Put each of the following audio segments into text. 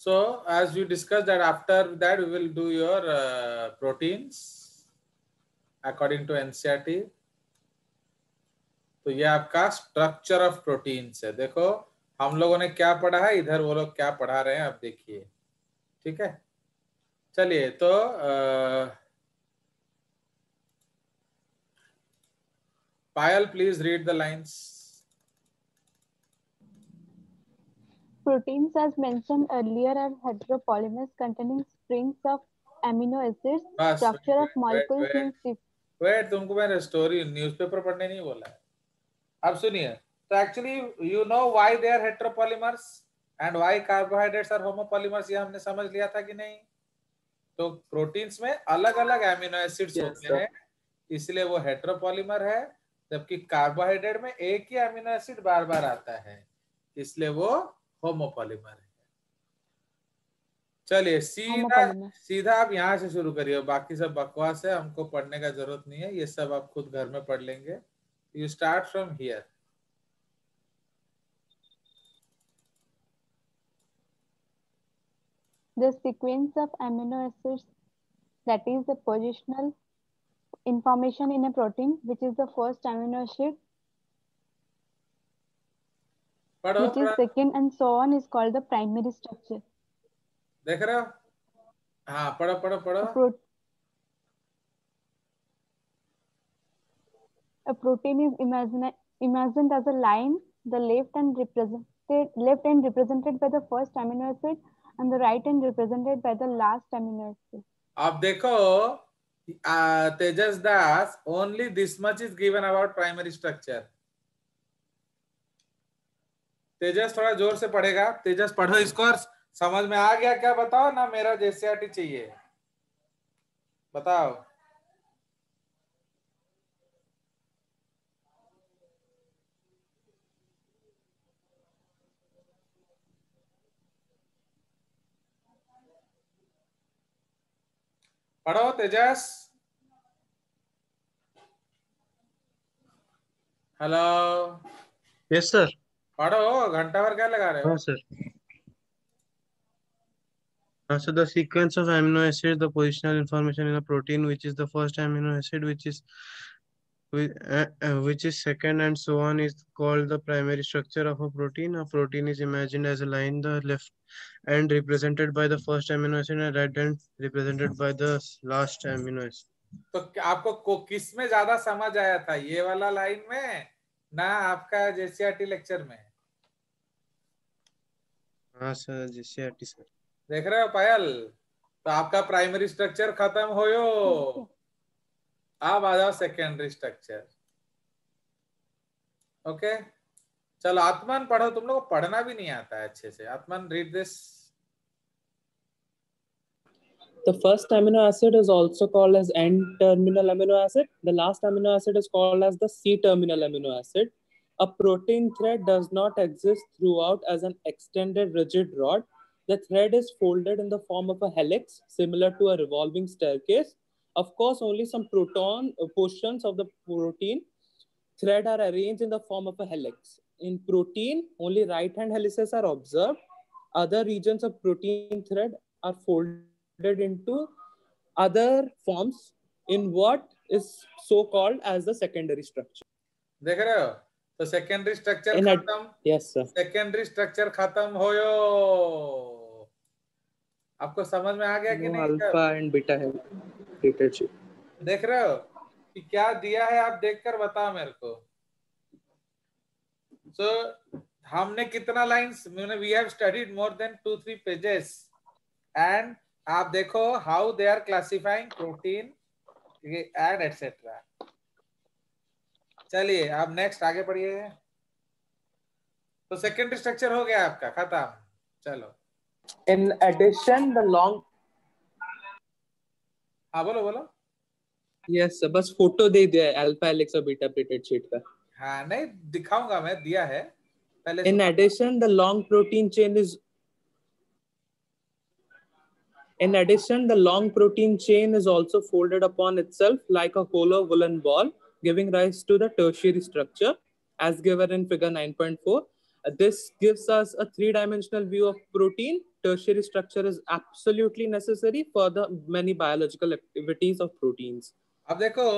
So as we discussed that after that we will do your proteins according to NCERT. तो ये आपका structure of proteins है। देखो हम लोगों ने क्या पढ़ा है, इधर वो लोग क्या पढ़ा रहे हैं आप देखिए। ठीक है, चलिए तो Payal please read the lines. Proteins, as mentioned earlier, are heteropolymers containing strings of amino acids. बस Structure of wait molecules wait is wait, तुमको मैंने स्टोरी न्यूज़पेपर पढ़ने नहीं बोला है। अब सुनिए, तो actually you know why they are heteropolymers and why carbohydrates are homopolymers, ये हमने समझ लिया था कि नहीं? तो प्रोटीन्स में अलग अलग एमिनो एसिड्स होते हैं, इसलिए वो हेटेरोपॉलीमर है, जबकि कार्बोहाइड्रेट में एक ही एमिनो एसिड बार बार आता है, इसलिए वो होमोपॉलीमर है। चलिए सीधा सीधा आप यहाँ से शुरू करिए, बाकी सब बकवास है, हमको पढ़ने का जरूरत नहीं है, ये सब आप खुद घर में पढ़ लेंगे। You start from here. the sequence of amino acids, that is the positional information in a protein, which is the first amino acid, which is second, and so on, is called the primary structure. देख रहे हो? हाँ, पढ़ो पढ़ो पढ़ो। A protein is imagined as a line, the left end represented by the first amino acid and the right end represented by the last amino acid. अब देखो Tejas Das, only this much is given about primary structure. तेजस थोड़ा जोर से पढ़ेगा। तेजस पढ़ो इसको, और समझ में आ गया क्या बताओ ना, मेरा JCRT चाहिए, बताओ। पढ़ो तेजस। हेलो। Yes sir. पढ़ो, घंटा भर क्या लगा रहे हो? हाँ sir. So the sequence of amino acids, the positional information in a protein, which is the first amino acid, which is second, and so on, is called the primary structure of a protein. A protein is imagined as a line, the left end represented by the first amino acid and right end represented by the last amino acid. तो आपको किस में ज्यादा समझ आया था, ये वाला लाइन में ना आपका JCRT लेक्चर में? हाँ सर, JCRT सर। देख रहे हो पायल, तो आपका प्राइमरी स्ट्रक्चर खत्म होयो, अब आ जाओ सेकेंडरी स्ट्रक्चर। ओके, चलो आत्मन पढ़ो, तुम लोग को पढ़ना भी नहीं आता है अच्छे से। आत्मन, read this. The first amino acid is also called as N-terminal amino acid. The last amino acid is called as the C-terminal amino acid. A protein thread does not exist throughout as an extended rigid rod. The thread is folded in the form of a helix, similar to a revolving staircase. Of course, only some portions of the protein thread are arranged in the form of a helix. In protein, only right-hand helices are observed. Other regions of protein thread are folded into other forms in what is so called as the secondary structure. देख रहे हो? तो secondary structure खत्म। Yes sir. Secondary structure खत्म होयो। आपको समझ में आ गया कि नहीं? अल्फा एंड बीटा है डेटा शीट। देख रहे हो कि क्या दिया है, आप देखकर बताओ मेरे को। सो हमने कितना lines, we have studied more than 2-3 pages, and आप देखो how they are classifying protein and etcetera. चलिए आप नेक्स्ट आगे बढ़िए। तो सेकेंडरी स्ट्रक्चर हो गया आपका खत्म। चलो, इन एडिशन द लॉन्ग, हाँ बोलो बोलो। यस सर, बस फोटो दे दिया है अल्फा हेलिक्स और बीटा प्लेटेड शीट का। हाँ नहीं दिखाऊंगा मैं, दिया है पहले। In addition the long protein chain is In addition, the long protein chain is also folded upon itself like a hollow woolen ball, giving rise to the tertiary structure as given in figure 9.4. This gives us a three-dimensional view of protein tertiary structure is absolutely necessary for the many biological activities of proteins. अब देखो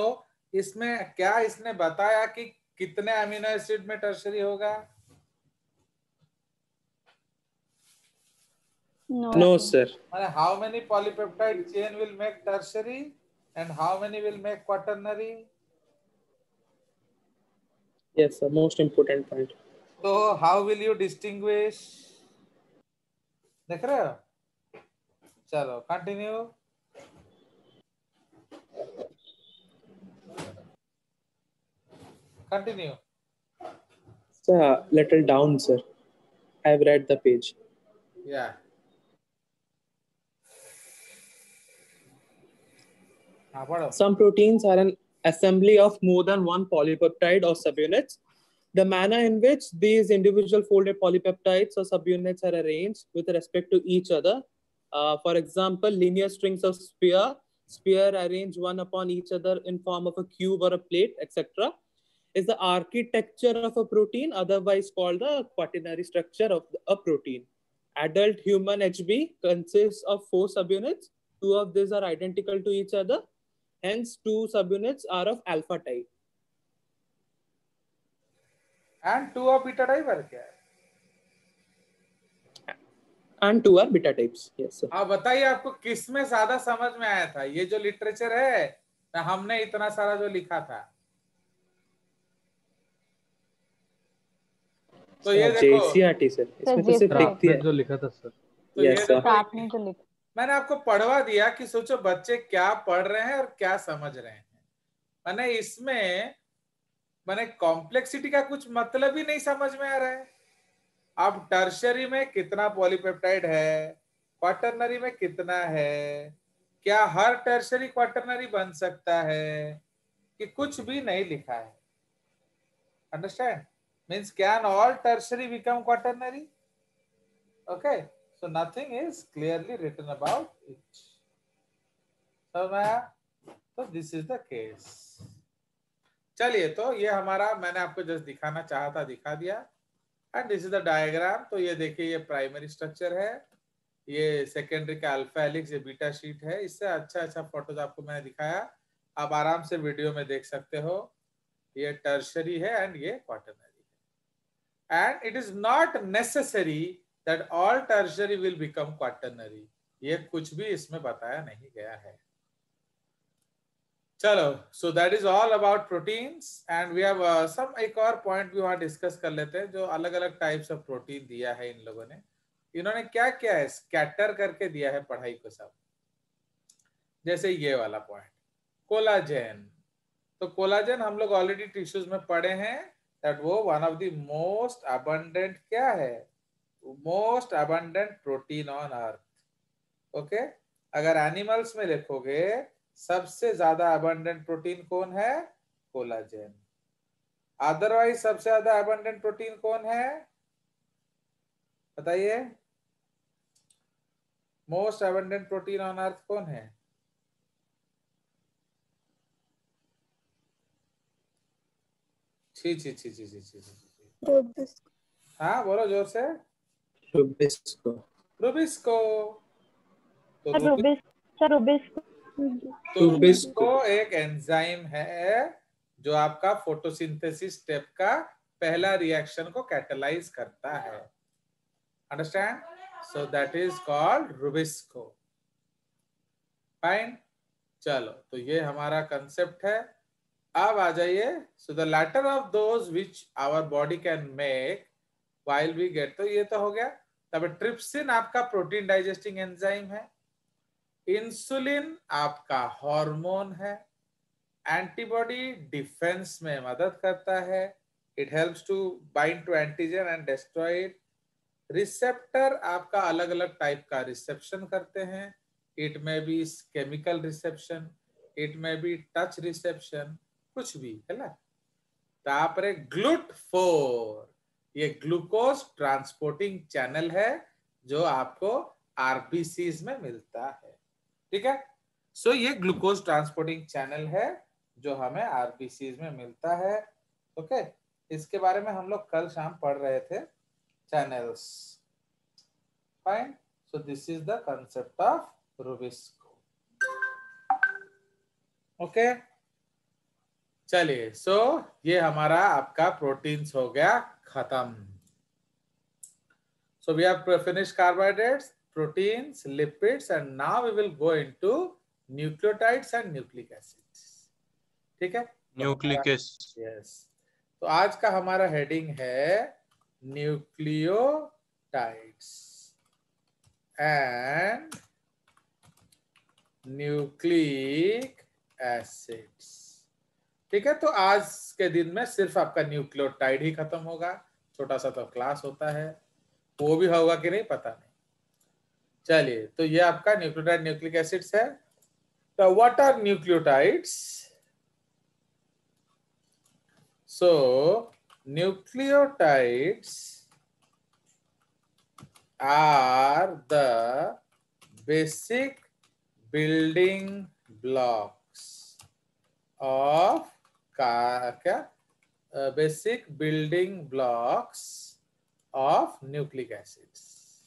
इसमें क्या इसने बताया कि कितने amino acid में tertiary होगा? No, sir. How many polypeptide chain will make tertiary and how many will make quaternary? Yes, sir. Most important point. So how will you distinguish? देख रहे हो? चलो continue. Continue. Sir, little down, sir. I've read the page. Yeah. Some proteins are an assembly of more than one polypeptide or subunits. The manner in which these individual folded polypeptides or subunits are arranged with respect to each other, for example, linear strings of spear arranged one upon each other in form of a cube or a plate, etc., is the architecture of a protein, otherwise called the quaternary structure of a protein. Adult human HB consists of 4 subunits. 2 of these are identical to each other. Hence, 2 subunits are of alpha type. And 2 of beta type है क्या? And 2 are beta types. Yes, sir. अब बताइए आपको किस में ज्यादा समझ में आया था? ये जो लिटरेचर है, हमने इतना सारा जो लिखा था, तो ये देखो JCRT सर, इसमें तो सिर्फ लिख दिया जो लिखा था सर. तो ये देखो आपने जो लिखा, मैंने आपको पढ़वा दिया कि सोचो बच्चे क्या पढ़ रहे हैं और क्या समझ रहे हैं. मैंने इसमें कॉम्प्लेक्सिटी का कुछ मतलब ही नहीं समझ में आ रहा है. अब टर्शरी में कितना पॉलीपेप्टाइड है, क्वाटरनरी में कितना है, क्या हर टर्शरी क्वाटरनरी बन सकता है, कि कुछ भी नहीं लिखा है. Understand? Means can all tertiary become quaternary? Okay, so nothing is clearly written about it. So this is the case. चलिए, तो ये हमारा मैंने आपको जस्ट दिखाना चाहा था, दिखा दिया. And this is the diagram. तो ये देखिए, ये प्राइमरी स्ट्रक्चर है, ये सेकेंडरी का अल्फा हेलिक्स, ये बीटा शीट है. इससे अच्छा फोटोज आपको मैंने दिखाया, आप आराम से वीडियो में देख सकते हो. ये टर्शरी है एंड ये क्वाटरनरी है. And it is not necessary that all tertiary will become quaternary. ये कुछ भी इसमें बताया नहीं गया है. चलो, so that is all about proteins and we have some एक और point भी वहाँ डिस्कस कर लेते हैं. जो अलग अलग टाइप्स ऑफ प्रोटीन दिया है इन लोगों ने, इन्होंने क्या क्या है स्कैटर करके दिया है पढ़ाई को सब. जैसे ये वाला पॉइंट कोलाजेन. तो कोलाजेन हम लोग ऑलरेडी टिश्यूज में पढ़े हैं दैट वो one of the most abundant क्या है, most abundant protein on earth. Okay, अगर एनिमल्स में देखोगे सबसे ज्यादा अबंडेंट प्रोटीन कौन है? कोलाजेन. अदरवाइज सबसे ज्यादा अबंडेंट प्रोटीन कौन है बताइए? Most abundant protein on earth कौन है? छी छी छी छी छी छी. हाँ बोलो जोर से. रुबिस्को. रुबिस्को एक एंजाइम है जो आपका फोटोसिंथेसिस स्टेप का पहला रिएक्शन को कैटलाइज करता है. Understand? So that is called rubisco. Fine. चलो, तो ये हमारा कंसेप्ट है. अब आ जाइए. So the latter of those which our body can make while we get. तो ये तो हो गया. तब ट्रिप्सिन आपका प्रोटीन डाइजेस्टिंग एंजाइम है. इंसुलिन आपका हार्मोन है. एंटीबॉडी डिफेंस में मदद करता है. It helps to bind to antigen and destroy it. Receptor आपका अलग अलग टाइप का रिसेप्शन करते हैं. इट में बी केमिकल रिसेप्शन, इट में बी टच रिसेप्शन, कुछ भी है ना. तापरे ग्लूट4, ये ग्लूकोज ट्रांसपोर्टिंग चैनल है जो आपको आरबीसीज में मिलता है. ठीक है. सो ये ग्लूकोज ट्रांसपोर्टिंग चैनल है जो हमें आरबीसीज में मिलता है. ओके, इसके बारे में हम लोग कल शाम पढ़ रहे थे, channels. Fine. So this is the concept of Rubisco. Okay. चलिए, सो ये हमारा आपका प्रोटीन्स हो गया खत्म. So we have finished carbohydrates, proteins, lipids, and now we will go into nucleotides and nucleic acids. ठीक है? Nucleic acid. Yes. तो आज का हमारा हेडिंग है न्यूक्लियोटाइड्स एंड न्यूक्लिक एसिड्स. ठीक है, तो आज के दिन में सिर्फ आपका न्यूक्लियोटाइड ही खत्म होगा. छोटा सा तो क्लास होता है, वो भी होगा कि नहीं पता नहीं. चलिए, तो ये आपका न्यूक्लियोटाइड न्यूक्लिक एसिड्स है. तो what are nucleotides? So nucleotides are the basic building blocks of basic building blocks of nucleic acids.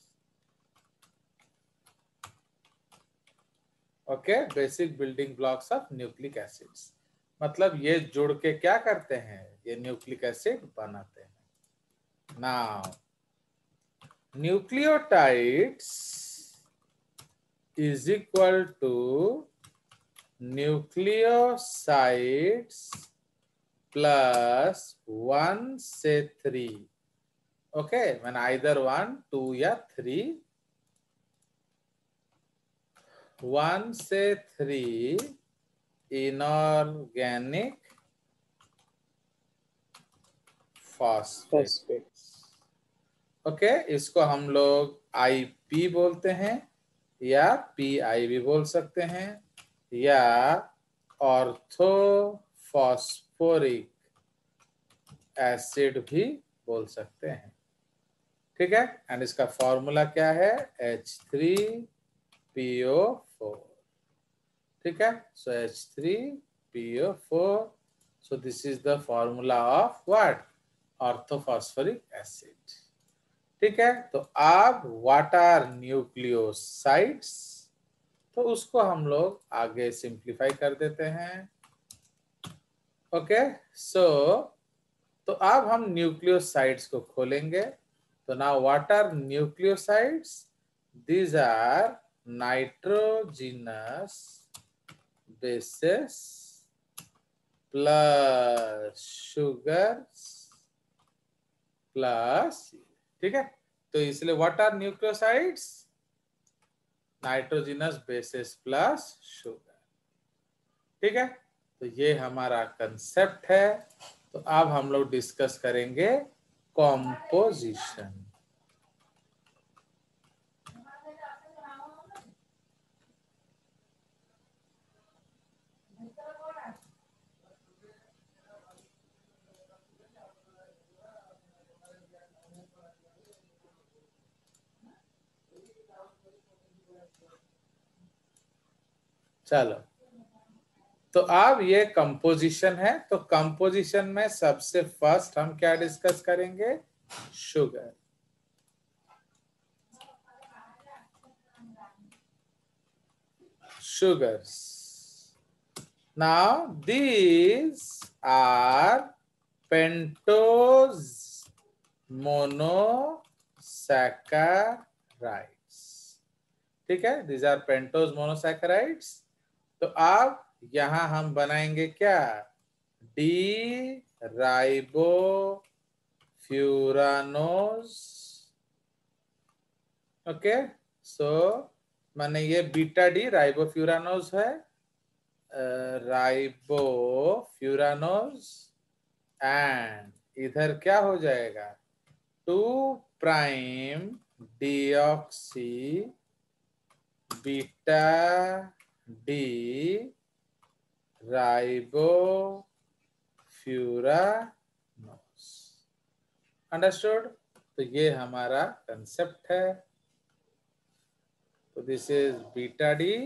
Okay, basic building blocks of nucleic acids. मतलब ये जुड़ के क्या करते हैं? ये न्यूक्लिक एसिड बनाते हैं. Now nucleotides is equal to nucleosides plus 1 से 3. ओके, मैंने आइदर 1, 2 या 3. 1 से 3 इनऑर्गेनिक फॉस्फेट्स. ओके, इसको हम लोग आईपी बोलते हैं या पीआई भी बोल सकते हैं या ऑर्थोफॉस्फोरिक एसिड भी बोल सकते हैं. ठीक है, एंड इसका फॉर्मूला क्या है? H3PO4. ठीक है, so H3PO4. so this is the formula of what? Orthophosphoric acid. ठीक है, तो अब what are nucleosides? तो उसको हम लोग आगे सिंप्लीफाई कर देते हैं. ओके, सो तो अब हम न्यूक्लियोसाइड्स को खोलेंगे. तो now what are nucleosides? These are nitrogenous bases plus sugars plus. ठीक है, तो इसलिए what are nucleosides? Nitrogenous bases plus sugar. ठीक है, तो ये हमारा कंसेप्ट है. तो अब हम लोग डिस्कस करेंगे कॉम्पोजिशन. चलो, तो अब ये कंपोजिशन है. तो कंपोजिशन में सबसे फर्स्ट हम क्या डिस्कस करेंगे? Sugar. Sugars. Now these are pentose monosaccharides. ठीक है, these are pentose monosaccharides. तो अब यहां हम बनाएंगे क्या? डी राइबोफ्यूरानोज. ओके, सो माने ये बीटा डी राइबोफ्यूरानोज है. राइबोफ्यूरानोज एंड इधर क्या हो जाएगा? 2 prime deoxy beta D ribofuranose. Understood? तो ये हमारा कंसेप्ट है. तो this is beta D,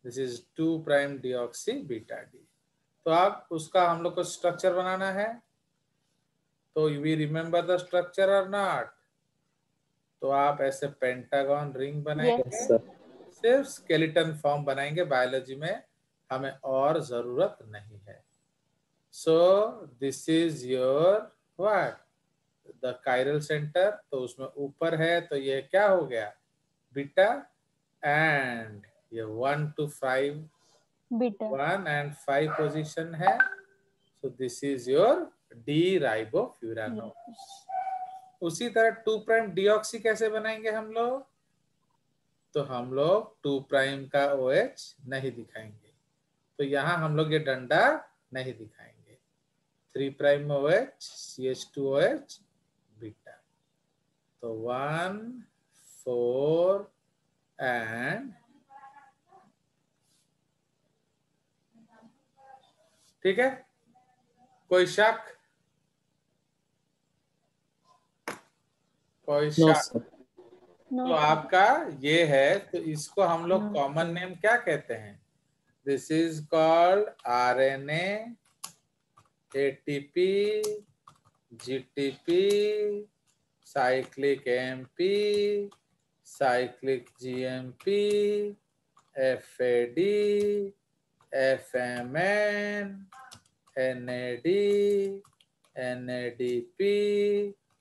this is 2 prime deoxy beta D. तो आप उसका हम लोग को स्ट्रक्चर बनाना है. तो वी रिमेम्बर द स्ट्रक्चर और नॉट? तो आप ऐसे पेंटागन रिंग बनाएंगे। Yes, sir. सिर्फ स्केलेटन फॉर्म बनाएंगे, बायोलॉजी में हमें और जरूरत नहीं है। So this is your what, the chiral centre. तो उसमें ऊपर है तो ये क्या हो गया, बीटा, एंड ये 1 to 5, बीटा। 1 and 5 पोजीशन है। So this is your D ribofuranose. उसी तरह 2 प्राइम डीऑक्सी कैसे बनाएंगे हम लोग, तो हम लोग 2 प्राइम का OH नहीं दिखाएंगे, तो यहां हम लोग ये डंडा नहीं दिखाएंगे। 3 प्राइम में OH, CH2OH, बीटा। तो 1, 4 एंड, ठीक है, कोई शक, कोई No, शक? sir. तो आपका ये है, तो इसको हम लोग No, कॉमन sir. नेम क्या कहते हैं, this is called RNA, ATP, GTP, cyclic MP, cyclic GMP, FAD, FMN, NAD, NADP,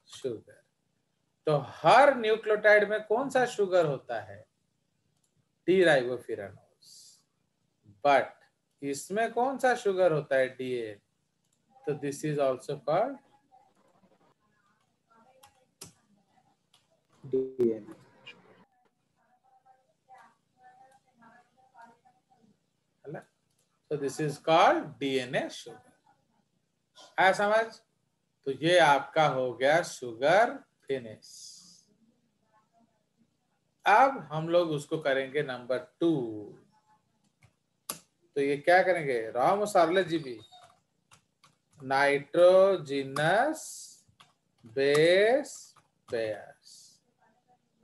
sugar. तो हर न्यूक्लियोटाइड में कौन सा शुगर होता है, डी राइबोफ्यूरानोज। बट इसमें कौन सा शुगर होता है, DA, तो this is also called DNA. तो this is called DNA sugar. है समझ? तो ये आपका हो गया शुगर फिनिश। अब हम लोग उसको करेंगे नंबर 2। तो ये क्या करेंगे, राम सार्ले जी भी, नाइट्रोजिनस बेस पेयर्स।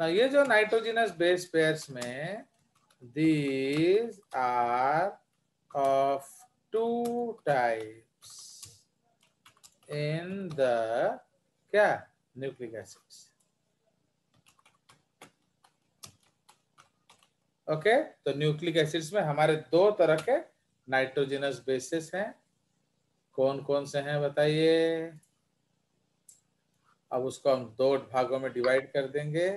ना ये जो नाइट्रोजिनस बेस पेयर्स में, these are of 2 types in the क्या, न्यूक्लिक एसिड्स। ओके, तो न्यूक्लिक एसिड्स में हमारे 2 तरह के नाइट्रोजिनस बेसेस हैं। कौन कौन से हैं बताइए। अब उसको हम 2 भागों में डिवाइड कर देंगे।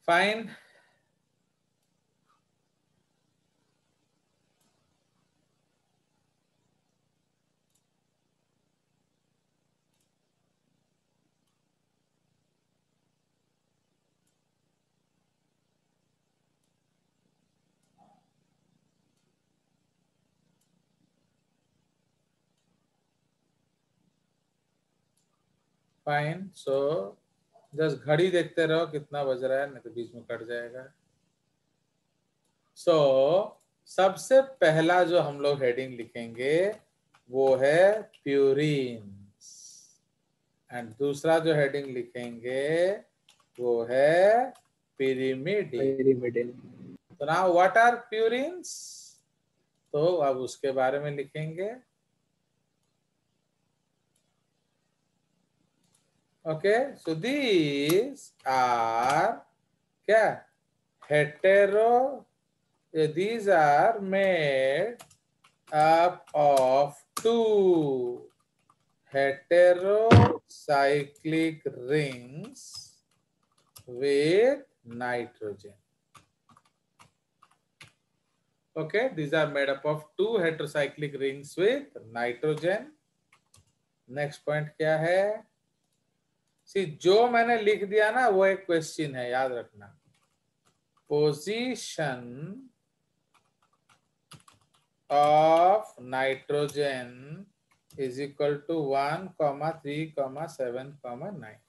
Fine, fine. सो जस्ट घड़ी देखते रहो कितना बज रहा है, नहीं तो बीच में कट जाएगा। सो सबसे पहला जो हम लोग हेडिंग लिखेंगे वो है प्यूरिन्स, एंड दूसरा जो हेडिंग लिखेंगे वो है पिरिमिडिन। Pyrimidine. तो नाउ व्हाट आर प्यूरिन्स, तो अब उसके बारे में लिखेंगे। ओके, सो दीज आर क्या, hetero, these are made up of 2 heterocyclic rings with nitrogen. Okay, these are made up of 2 heterocyclic rings with nitrogen. Next point क्या है, सी जो मैंने लिख दिया ना वो एक क्वेश्चन है, याद रखना। Position of nitrogen is equal to 1, 3, 7, 9।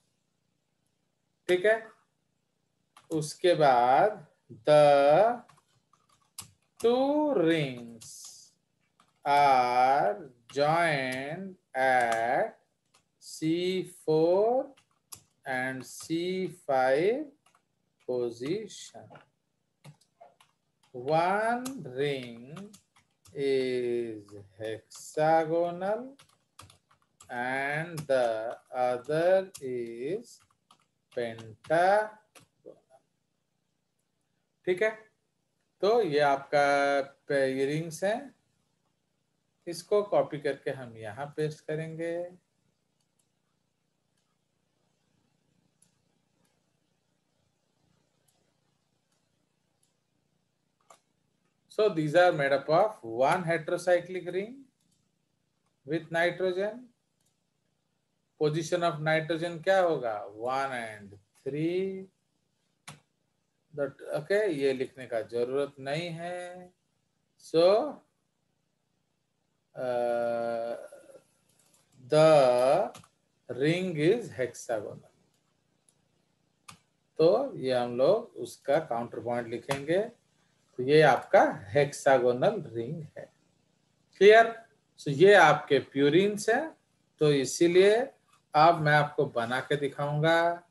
ठीक है, उसके बाद the 2 rings are joined at C4 and C5 position. One ring is hexagonal and the other is pentagonal. ठीक है, तो ये आपका पेयरिंग्स है, इसको कॉपी करके हम यहाँ पेस्ट करेंगे। So these are made up of one heterocyclic ring with nitrogen. Position of nitrogen क्या होगा? 1 and 3. Okay, ये लिखने का जरूरत नहीं है। So the ring is hexagonal. तो ये हम लोग उसका काउंटर पॉइंट लिखेंगे, तो ये आपका हेक्सागोनल रिंग है। क्लियर? तो ये आपके प्यूरिन्स है, तो इसीलिए अब मैं आपको बना के दिखाऊंगा।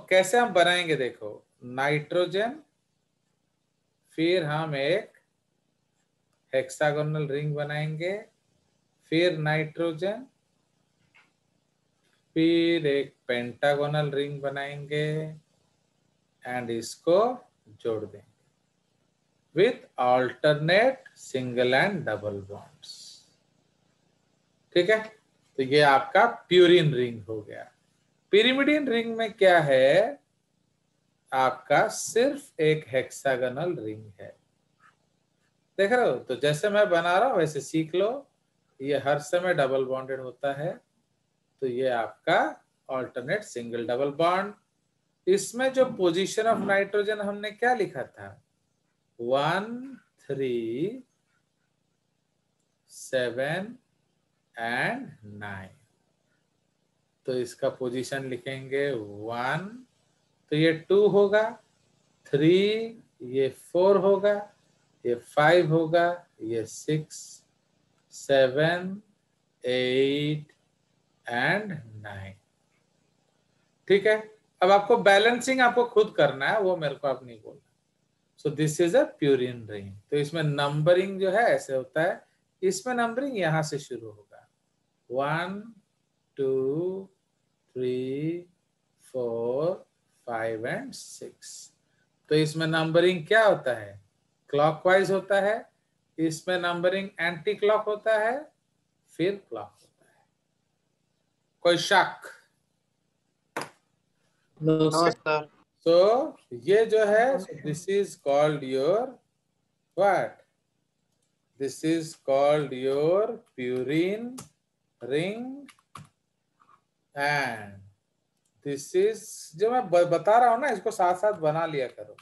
कैसे हम बनाएंगे देखो, नाइट्रोजन, फिर हम एक हेक्सागोनल रिंग बनाएंगे, फिर नाइट्रोजन, फिर एक पेंटागोनल रिंग बनाएंगे एंड इसको जोड़ देंगे with alternate single and double bonds. ठीक है, तो ये आपका प्यूरिन रिंग हो गया। पिरिमिडिन रिंग में क्या है, आपका सिर्फ एक हेक्सागोनल रिंग है। देख रहे हो? तो जैसे मैं बना रहा हूं वैसे सीख लो। ये हर समय डबल बॉन्डेड होता है, तो ये आपका अल्टरनेट सिंगल डबल बॉन्ड। इसमें जो पोजीशन ऑफ नाइट्रोजन हमने क्या लिखा था, 1 3 7 एंड 9। तो इसका पोजीशन लिखेंगे 1, तो ये 2 होगा, 3 ये 4 होगा, ये 5 होगा, ये 6 7 8 एंड 9। ठीक है, अब आपको बैलेंसिंग आपको खुद करना है, वो मेरे को आप नहीं बोलना। सो this is a purine ring. तो इसमें नंबरिंग जो है ऐसे होता है, इसमें नंबरिंग यहां से शुरू होगा, 1 2 3 4 5 एंड 6। तो इसमें नंबरिंग क्या होता है, क्लॉकवाइज होता है। इसमें नंबरिंग एंटी क्लॉक होता है, फिर क्लॉक होता है। कोई शक? No, sir. तो ये जो है, this is called your what, this is called your purine ring and this is, जो मैं बता रहा हूं ना, इसको साथ साथ बना लिया करो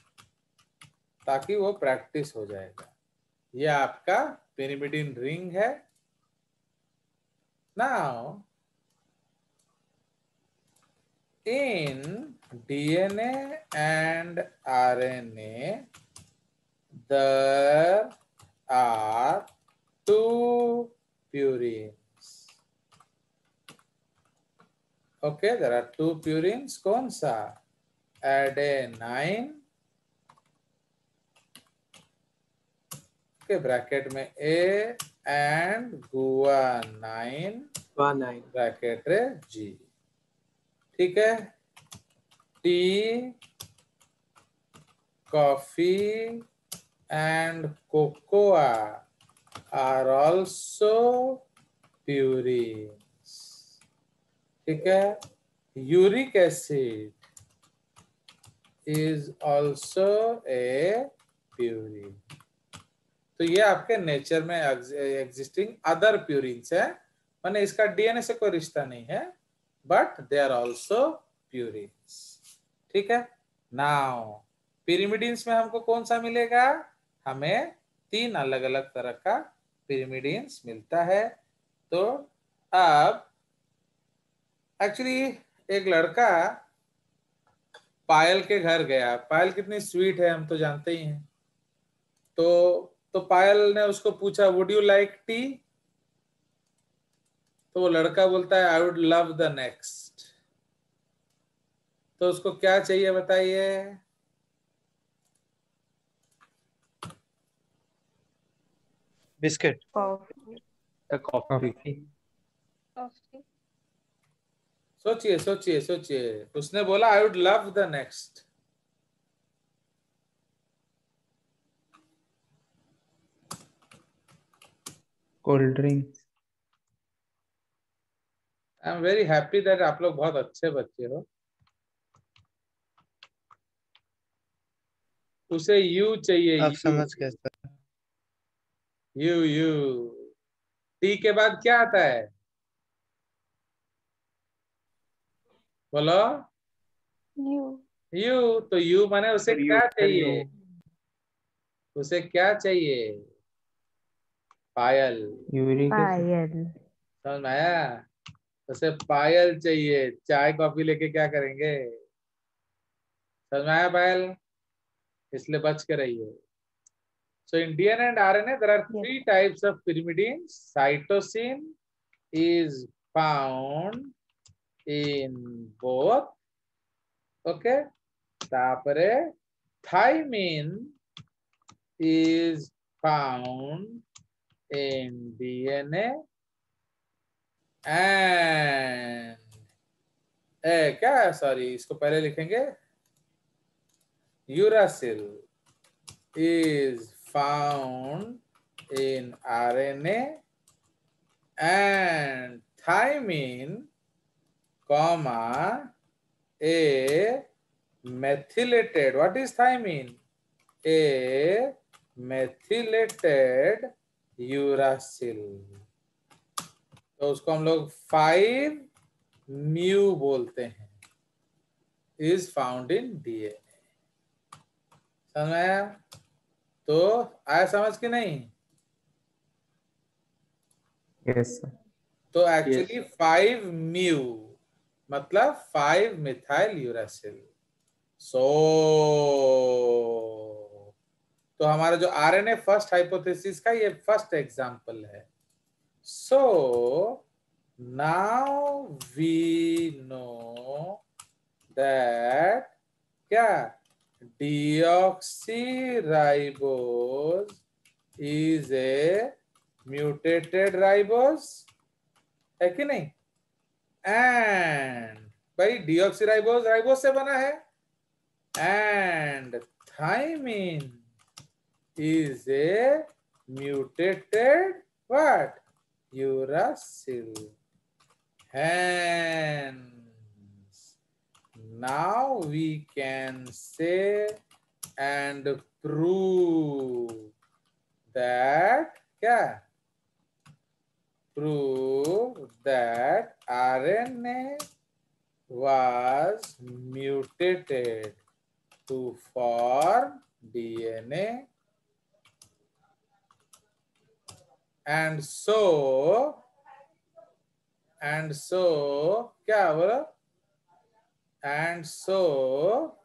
ताकि वो प्रैक्टिस हो जाएगा। ये आपका पिरिमिडिन रिंग है। Now in DNA and RNA, there are 2 purines. Okay, there are 2 purines. कौन सा? Adenine, okay, ब्रैकेट में A, and guanine, ब्रैकेट रे G। ठीक है, tea, coffee and cocoa are also purines. ठीक है, uric acid is also a purine. तो ये आपके नेचर में एग्जिस्टिंग अदर प्यूरिन्स है, माने इसका डीएनए से कोई रिश्ता नहीं है, but they are also purines. ठीक है, नाउ पिरिमिडिन्स में हमको कौन सा मिलेगा, हमें 3 अलग अलग तरह का पिरिमिडिन्स मिलता है। तो अब एक्चुअली एक लड़का पायल के घर गया। पायल कितनी स्वीट है हम तो जानते ही हैं। तो पायल ने उसको पूछा, वुड यू लाइक टी? तो वो लड़का बोलता है, I would love the next. तो उसको क्या चाहिए बताइए? बिस्किट। The coffee. सोचिए सोचिए सोचिए, उसने बोला I would love the next. Cold drink. I am very happy that आप लोग बहुत अच्छे बच्चे हो। उसे यू चाहिए, आप यू समझ गए सर। You you. टी के बाद क्या आता है, बोलो। You. यू, तो यू माने उसे Sir, क्या you can चाहिए, know. उसे क्या चाहिए, पायल। Uric acid. पायल। समझ में आया, उसे पायल चाहिए। चाय कॉफी लेके क्या करेंगे, समझ में आया पायल, इसलिए बच के रहिए। So in DNA and RNA, there are Yes. three types of pyrimidines. Cytosine is found in both. Okay. तापरे thymine is found in DNA and क्या, सॉरी इसको पहले लिखेंगे, uracil is found in RNA and thymine, comma, a methylated, what is thymine? A methylated uracil, तो उसको हम लोग 5 mu बोलते हैं, is found in DNA। समझ में आया, तो आया समझ कि नहीं। Yes, sir. तो एक्चुअली 5 म्यू मतलब 5 मिथाइल यूरासिल। सो तो हमारा जो आरएनए फर्स्ट हाइपोथेसिस का ये फर्स्ट एग्जांपल है। So now we know that क्या, deoxyribose is a mutated ribose, है कि नहीं। एंड भाई डीऑक्सीराइबोज राइबोज से बना है, and thymine is a mutated what, uracil। Hence now we can say and prove that क्या, prove that RNA was mutated to form DNA and so क्या बोलो, and so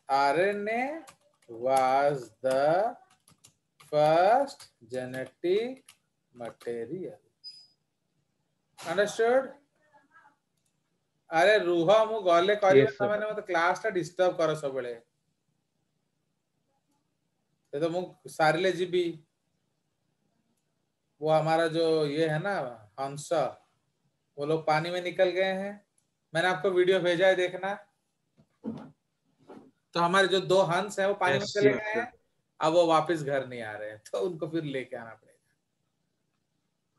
RNA was the first genetic material। Understood? अरे रूहा मु गले करी Yes, sir. मैंने मत class टा डिस्टर्ब करो सब बेले, तो मु सारिले जीबी। वो हमारा जो ये है ना हंस, वो लोग पानी में निकल गए हैं, मैंने आपको वीडियो भेजा है देखना। तो हमारे जो 2 हंस हैं वो पानी में Yes, चले yes, गए sir. हैं, अब वो वापस घर नहीं आ रहे हैं, तो उनको फिर लेके आना पड़ेगा।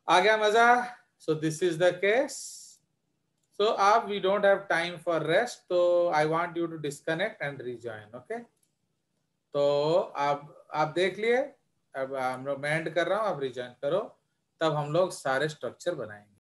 आ गया मजा। So this is the case. So अब we don't have time for rest, तो I want you to disconnect and rejoin. Okay, तो आप देख लिए, अब हम लोग मैं एंड कर रहा हूँ, आप रीजॉइन करो, तब हम लोग सारे स्ट्रक्चर बनाएंगे।